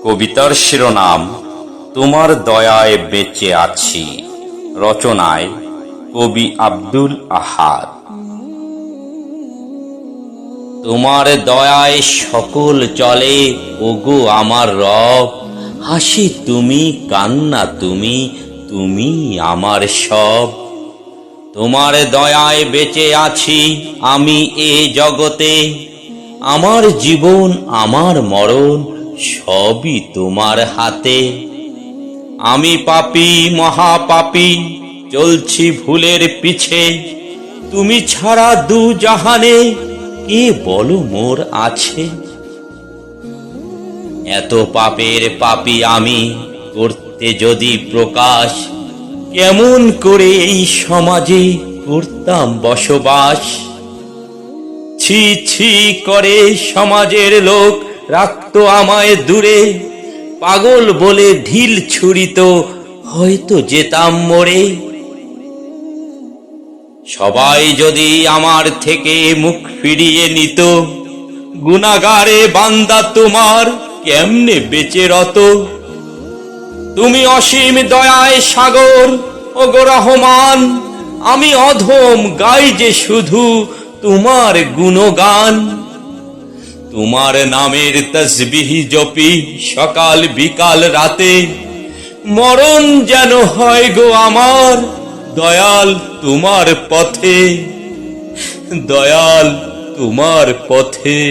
কবিতার শিরোনাম তোমার দয়ায় বেঁচে আছি। রচনায় কবি আব্দুল আহাদ। তোমার দয়ায় সকল চলে, ওগো আমার রব। হাসি তুমি, কান্না তুমি, তুমি আমার সব। তোমার দয়ায় বেঁচে আছি আমি এ জগতে। আমার জীবন, আমার মরণ সবই তোমার হাতে। আমি পাপী, মহাপাপী, চলছি ভুলের পিছে। তুমি ছাড়া দু জাহানে কে বলো মোর আছে? এত পাপের পাপী আমি করতে যদি প্রকাশ, কেমন করে এই সমাজে করতাম বসবাস? ছি ছি করে সমাজের লোক রাখতো আমায় দূরে। পাগল বলে ঢিল ছুড়িত, হয়তো যেতাম মরে। সবাই যদি আমার থেকে মুখ ফিরিয়ে নিত, গুনাহগারে বান্দা তোমার কেমনে বেঁচে রত? তুমি অসীম দয়ায় সাগর, ওগো রহমান। আমি অধম, গাই যে শুধু তোমার গুণগান। তোমার নামের তসবিহ জপি সকাল বিকাল রাতে। মরণ যেন হয় গো আমার দয়াল তোমার পথে, দয়াল তোমার পথে।